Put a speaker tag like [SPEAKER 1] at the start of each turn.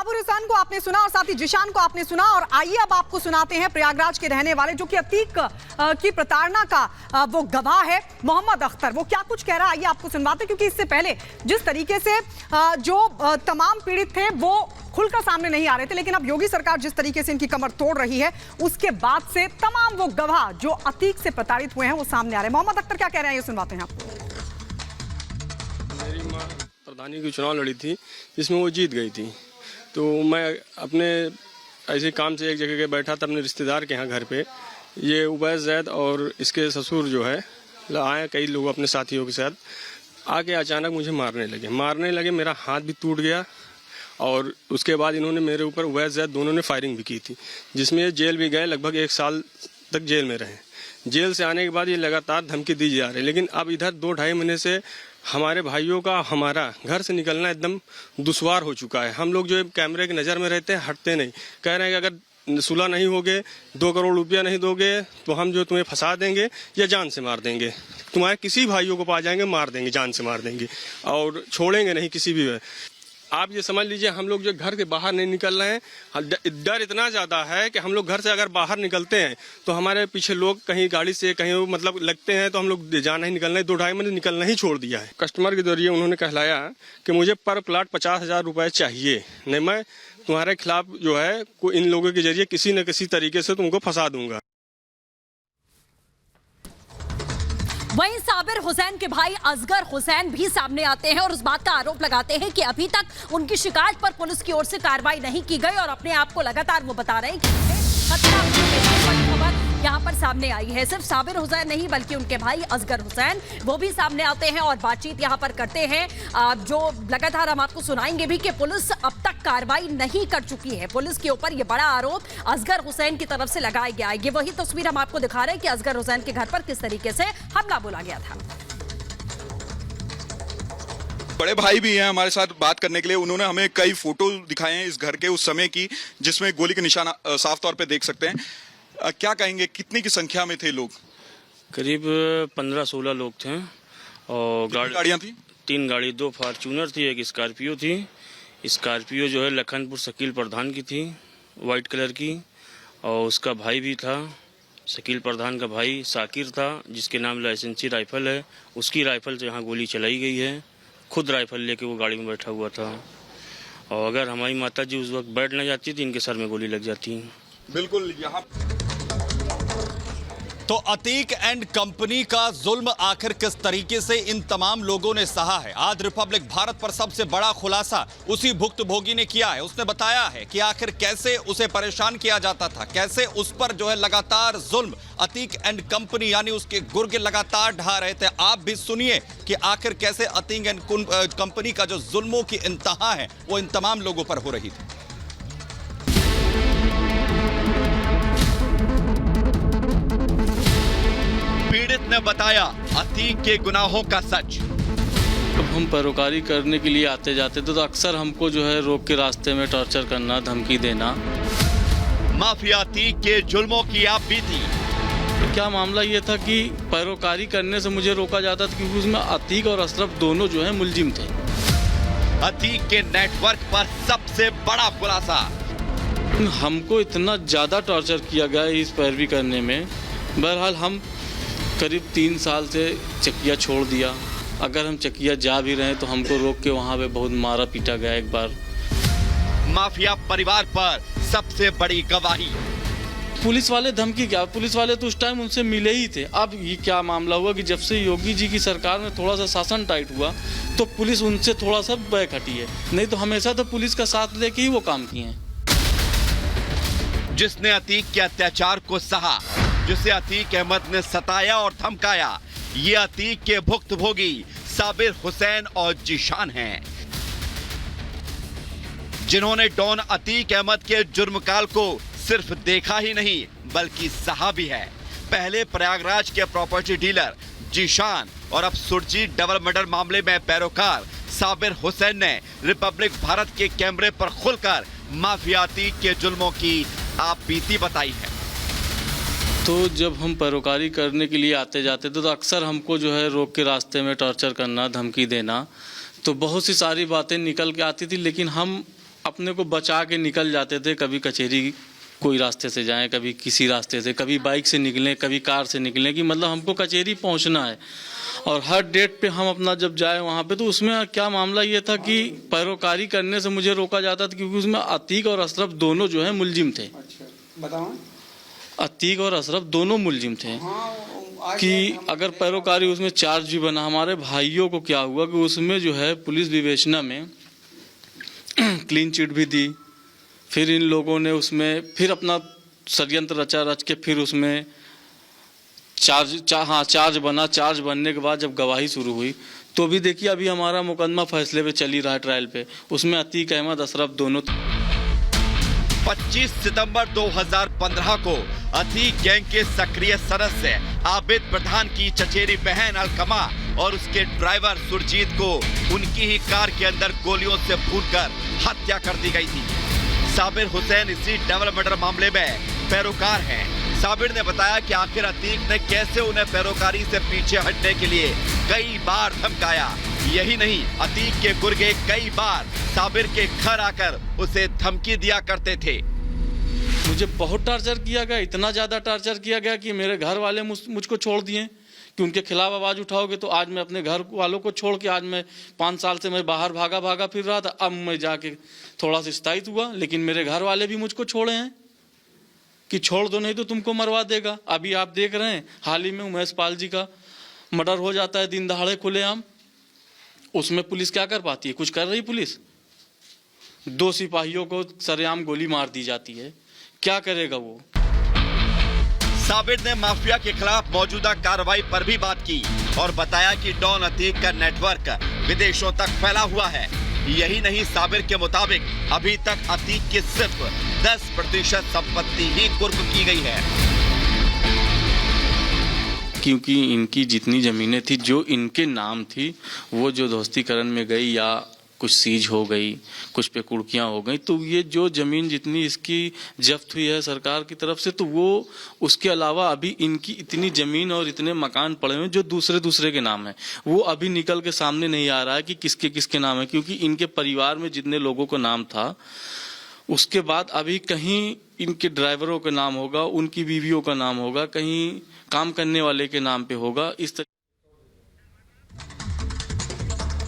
[SPEAKER 1] साबिर हुसैन को आपने सुना और साथ ही जिशान को आपने सुना, और आइए अब आपको सुनाते हैं प्रयागराज के रहने वाले जो कि अतीक की प्रताड़ना का वो गवाह है, मोहम्मद अख्तर। वो क्या कुछ कह रहा है आइए आपको सुनवाते, क्योंकि इससे पहले जिस तरीके से जो तमाम पीड़ित थे वो खुलकर सामने नहीं आ रहे थे, लेकिन अब योगी सरकार जिस तरीके से इनकी कमर तोड़ रही है उसके बाद से तमाम वो गवाह जो अतीक से प्रताड़ित हुए हैं वो सामने आ रहे हैं। मोहम्मद अख्तर क्या कह रहे हैं ये सुनवाते हैं आपको।
[SPEAKER 2] मेरी माँ प्रधानी की चुनाव लड़ी थी जिसमें वो जीत गई थी, तो मैं अपने ऐसे काम से एक जगह के बैठा था अपने रिश्तेदार के यहाँ घर पे। ये उबैद जैद और इसके ससुर जो है आए कई लोग अपने साथियों के साथ आके अचानक मुझे मारने लगे। मेरा हाथ भी टूट गया और उसके बाद इन्होंने मेरे ऊपर उबैद जैद दोनों ने फायरिंग भी की थी, जिसमें ये जेल भी गए, लगभग 1 साल तक जेल में रहे। जेल से आने के बाद ये लगातार धमकी दी जा रही है, लेकिन अब इधर 2-2.5 महीने से हमारे भाइयों का हमारा घर से निकलना एकदम दुश्वार हो चुका है। हम लोग जो कैमरे की नज़र में रहते हैं हटते नहीं, कह रहे हैं कि अगर सुलह नहीं होगे, 2 करोड़ रुपया नहीं दोगे तो हम जो तुम्हें फंसा देंगे या जान से मार देंगे, तुम्हारे किसी भाइयों को पा जाएंगे, मार देंगे, जान से मार देंगे और छोड़ेंगे नहीं किसी भी। आप ये समझ लीजिए हम लोग जो घर के बाहर नहीं निकल रहे हैं। डर इतना ज़्यादा है कि हम लोग घर से अगर बाहर निकलते हैं तो हमारे पीछे लोग कहीं गाड़ी से कहीं मतलब लगते हैं, तो हम लोग जाना ही निकलना है। 2-2.5 महीने निकलना ही छोड़ दिया है। कस्टमर के जरिए उन्होंने कहलाया कि मुझे पर प्लाट 50,000 रुपये चाहिए, नहीं मैं तुम्हारे खिलाफ जो है इन लोगों के जरिए किसी न किसी तरीके से तुमको फंसा दूंगा।
[SPEAKER 3] वहीं साबिर हुसैन के भाई असगर हुसैन भी सामने आते हैं और उस बात का आरोप लगाते हैं कि अभी तक उनकी शिकायत पर पुलिस की ओर से कार्रवाई नहीं की गई और अपने आप को लगातार वो बता रहे हैं कि खबर यहाँ पर सामने आई है। सिर्फ साबिर हुसैन नहीं बल्कि उनके भाई असगर हुसैन वो भी सामने आते हैं और बातचीत यहाँ पर करते हैं। जो लगातार हम आपको सुनाएंगे भी कि पुलिस अब तक कार्रवाई नहीं कर चुकी है। पुलिस के ऊपर ये बड़ा आरोप असगर हुसैन की तरफ से लगाया गया है। ये वही तस्वीर हम आपको दिखा रहे हैं कि असगर हुसैन के घर पर किस तरीके से हमला बोला गया था।
[SPEAKER 4] बड़े भाई भी हैं हमारे साथ बात करने के लिए। उन्होंने हमें कई फोटो दिखाए हैं इस घर के उस समय की, जिसमें गोली के निशान साफ तौर पे देख सकते हैं। क्या कहेंगे, कितनी की संख्या में थे लोग?
[SPEAKER 2] करीब 15-16 लोग थे और
[SPEAKER 4] गाड़ियाँ थी?
[SPEAKER 2] 3 गाड़ी, 2 फॉर्च्यूनर थी, 1 स्कॉर्पियो थी। स्कॉर्पियो जो है लखनपुर शकील प्रधान की थी, वाइट कलर की, और उसका भाई भी था, शकील प्रधान का भाई साकिर था, जिसके नाम लाइसेंसी राइफल है। उसकी राइफल से यहाँ गोली चलाई गई है। खुद राइफल लेके वो गाड़ी में बैठा हुआ था और अगर हमारी माता जी उस वक्त बैठ न जाती तो इनके सर में गोली लग जाती।
[SPEAKER 4] बिल्कुल। यहाँ
[SPEAKER 5] तो अतीक एंड कंपनी का जुल्म आखिर किस तरीके से इन तमाम लोगों ने सहा है। आज रिपब्लिक भारत पर सबसे बड़ा खुलासा उसी भुक्तभोगी ने किया है। उसने बताया है कि आखिर कैसे उसे परेशान किया जाता था, कैसे उस पर जो है लगातार जुल्म अतीक एंड कंपनी यानी उसके गुर्गे लगातार ढा रहे थे। आप भी सुनिए कि आखिर कैसे अतीक एंड कंपनी का जो जुल्मों की इंतहा है वो इन तमाम लोगों पर हो रही थी। पीड़ित ने बताया अतीक के गुनाहों का सच।
[SPEAKER 6] जब हम पैरोकारी करने के लिए आते जाते तो अक्सर हमको जो है रोक के रास्ते में टॉर्चर करना, धमकी देना।
[SPEAKER 5] माफिया अतीक के जुल्मों की आप बीती।
[SPEAKER 6] क्या मामला ये था कि पैरोकारी करने से मुझे रोका जाता था क्योंकि उसमें अतीक और अशरफ दोनों जो है मुलजिम थे।
[SPEAKER 5] अतीक के नेटवर्क पर सबसे बड़ा खुलासा।
[SPEAKER 6] हमको इतना ज़्यादा टॉर्चर किया गया इस पैरवी करने में। बहरहाल हम करीब 3 साल से चकिया छोड़ दिया। अगर हम चकिया जा भी रहे तो हमको रोक के वहाँ पे बहुत मारा पीटा गया एक बार।
[SPEAKER 5] माफिया परिवार पर सबसे बड़ी गवाही।
[SPEAKER 6] पुलिस वाले धमकी क्या, पुलिस वाले तो उस टाइम उनसे मिले ही थे। अब ये क्या मामला हुआ कि जब से योगी जी की सरकार में थोड़ा सा शासन टाइट हुआ तो पुलिस उनसे थोड़ा सा बैक हटी है, नहीं तो हमेशा तो पुलिस का साथ लेके ही वो काम किए हैं।
[SPEAKER 5] जिसने अतीक के अत्याचार को सहा, जिसे अतीक अहमद ने सताया और धमकाया, ये अतीक के भुक्तभोगी साबिर हुसैन और जिशान हैं, जिन्होंने डॉन अतीक अहमद के जुर्मकाल को सिर्फ देखा ही नहीं बल्कि सहा भी है। पहले प्रयागराज के प्रॉपर्टी डीलर जिशान और अब सुरजीत डबल मर्डर मामले में पैरोकार साबिर हुसैन ने रिपब्लिक भारत के कैमरे पर खुलकर माफिया अतीक के जुल्मों की आप बीती बताई है।
[SPEAKER 6] तो जब हम पैरोकारी करने के लिए आते जाते थे तो अक्सर हमको जो है रोक के रास्ते में टॉर्चर करना, धमकी देना, तो बहुत सी सारी बातें निकल के आती थी। लेकिन हम अपने को बचा के निकल जाते थे, कभी कचहरी कोई रास्ते से जाएं, कभी किसी रास्ते से, कभी बाइक से निकलें, कभी कार से निकलें, कि मतलब हमको कचहरी पहुंचना है। और हर डेट पे हम अपना जब जाए वहाँ पे, तो उसमें क्या मामला ये था कि पैरोकारी करने से मुझे रोका जाता था, क्योंकि उसमें अतीक और अशरफ दोनों जो है मुलजिम थे।
[SPEAKER 7] बताओ।
[SPEAKER 6] अतीक और अशरफ दोनों मुलजिम थे कि अगर पैरोकारी उसमें चार्ज भी बना। हमारे भाइयों को क्या हुआ कि उसमें जो है पुलिस विवेचना में क्लीन चिट भी दी, फिर इन लोगों ने उसमें फिर अपना षड्यंत्र रचा रच के फिर उसमें चार्ज बना। चार्ज बनने के बाद जब गवाही शुरू हुई तो भी देखिए अभी हमारा मुकदमा फैसले पे चल ही रहा है, ट्रायल पे। उसमें अतीक अहमद अशरफ दोनों
[SPEAKER 5] 25 सितंबर 2015 को अतीक गैंग के सक्रिय सदस्य आबिद प्रधान की चचेरी बहन अलकमा और उसके ड्राइवर सुरजीत को उनकी ही कार के अंदर गोलियों से भूनकर हत्या कर दी गई थी। साबिर हुसैन इसी डबल मर्डर मामले में पैरोकार हैं। साबिर ने बताया कि आखिर अतीक ने कैसे उन्हें पैरोकारी से पीछे हटने के लिए कई बार धमकाया। यही नहीं, अतीक के गुर्गे कई बार साबिर के घर आकर उसे धमकी दिया करते थे।
[SPEAKER 6] मुझे बहुत टार्चर किया गया, इतना ज्यादा टार्चर किया गया कि मेरे घर वाले मुझको छोड़ दिए कि उनके खिलाफ आवाज उठाओगे तो आज मैं अपने घर वालों को छोड़ के, आज मैं 5 साल से मैं बाहर भागा फिर रहा था, अब मैं जाके थोड़ा सा स्थायित्व हुआ, लेकिन मेरे घर वाले भी मुझको छोड़े हैं कि छोड़ दो नहीं तो तुमको मरवा देगा। अभी आप देख रहे हैं हाल ही में उमेश पाल जी का मर्डर हो जाता है दिन दहाड़े खुलेआम। उसमें पुलिस क्या कर पाती है? कुछ कर रही पुलिस? 2 सिपाहियों को सरेआम गोली मार दी जाती है, क्या करेगा वो?
[SPEAKER 5] साबिर ने माफिया के खिलाफ मौजूदा कार्रवाई पर भी बात की और बताया कि डॉन अतीक का नेटवर्क विदेशों तक फैला हुआ है। यही नहीं, साबिर के मुताबिक अभी तक अतीक की सिर्फ 10% संपत्ति ही कुर्क की गई है,
[SPEAKER 6] क्योंकि इनकी जितनी जमीनें थी जो इनके नाम थी वो जो दोस्तीकरण में गई या कुछ सीज हो गई, कुछ पे कुर्कियाँ हो गई, तो ये जो जमीन जितनी इसकी जब्त हुई है सरकार की तरफ से, तो वो उसके अलावा अभी इनकी इतनी जमीन और इतने मकान पड़े हुए जो दूसरे के नाम है, वो अभी निकल के सामने नहीं आ रहा है कि किसके किसके नाम है। क्योंकि इनके परिवार में जितने लोगों का नाम था उसके बाद अभी कहीं इनके ड्राइवरों का नाम होगा, उनकी बीवियों का नाम होगा, कहीं काम करने वाले के नाम पे होगा। इस